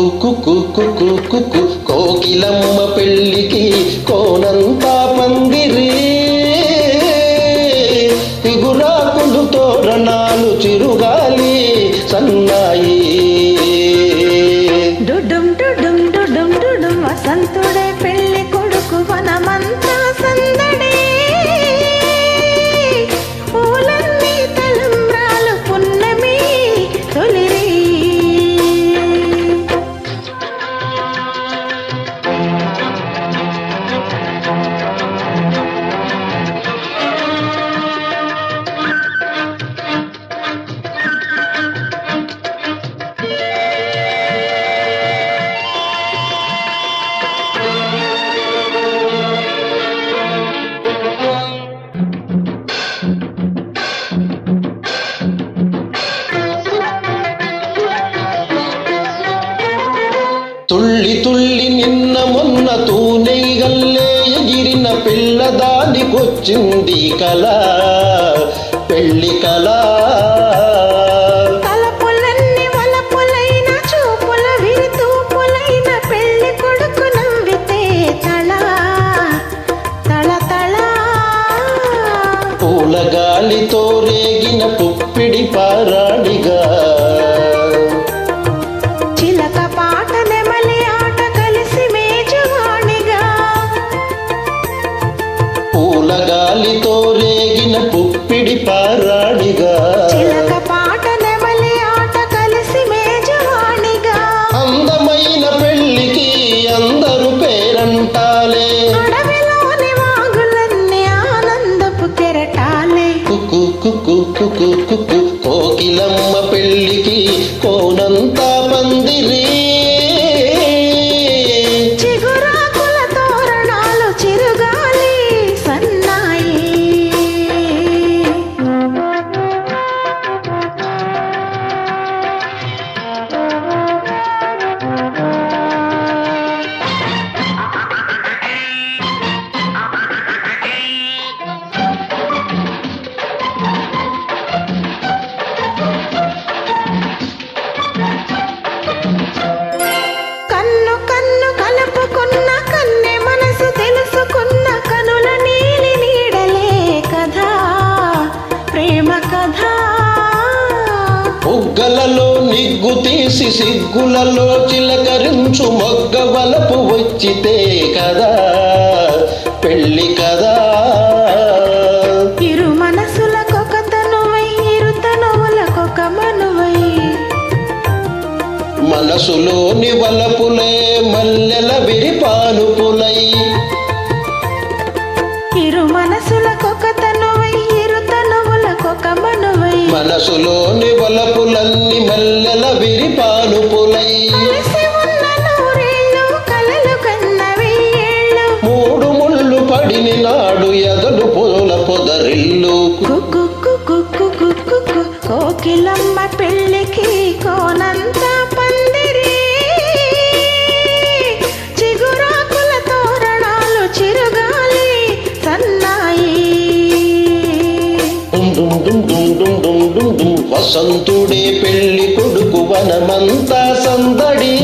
కుక్కు కుక్కు కుక్కు కుక్కు కోకిలమ్మ పెళ్ళికి కోనంతా పందిరి ఇగురాకులు తోరణాలు చిరుగాలి సన్నాయి డుడుం డుడుం డుడుం డుడుం వసంతుడే పెళ్లి కొడుకు వనమంతా సందడి పూలన్నీ తలంబ్రాలు పున్నమి తొలిరి తుళ్ళి తుళ్ళి నిన్న మొన్న తూనెగల్లే ఎగిరిన పిల్లదానికొచ్చింది కళ పెళ్లి కళ తలపులన్నీ వలపులైన చూపుల విరితూపులైన పెళ్లి కొడుకు నవ్వితే తళ తళ తళ పూలగాలితో రేగిన పుప్పిడి పారాడిగా చిలక పాట నెమలి ఆట కలిసి మేజవాణిగా పూలగాలితో రేగిన పుప్పిడి పారాడిగా చిలక పాట నెమలి ఆట కలిసి మేజవాణిగా అందమైన పెళ్లికి అందరూ పేరంటాలే అడవిలోని వాగులన్నీ ఆనందపు కెరటాలే కుక్కు కుక్కు కుక్కు కుక్కు కోకిలమ్మ పెళ్లికి కోనంతా పందిరి చిగురాకుల తోరణాలు చిరుగాలి సన్నాయి కన్ను కన్ను కలుపుకున్న కన్నె మనసు తెలుసుకున్న కనుల నీలి నీడలే కథ ప్రేమ కథ బుగ్గలలో నిగ్గు తీసి సిగ్గులలో చిలకరించు మొగ్గ వలపు వచ్చితే కదా పెళ్లి కదా ఇరు మనసులకొక తనువై ఇరు తనువులకొక మనువై మనసులోని వలపులే మల్లెల విరిపానుపులై ఇరు మనసులకొక తనువై ఇరు తనువులకొక మనువై మనసులోని వలపులన్నీ మల్లెల విరిపానుపులై కలిసి ఉన్న నూరేళ్ళు కలలు కన్న వెయ్యేళ్ళు మూడు ముళ్ళు పడిన నాడు ఎదలు పూల పొదరిల్లు కుక్కు కుక్కు కుక్కు కుక్కు కోకిలమ్మ పెళ్ళికి కోనంతా పందిరి చిగురాకుల తోరణాలు చిరుగాలి సన్నాయి డుమ్ డుమ్ డుమ్ డుమ్ డుమ్ డుమ్ డుమ్ డుమ్ వసంతుడే పెళ్లి కొడుకు వనమంతా సందడి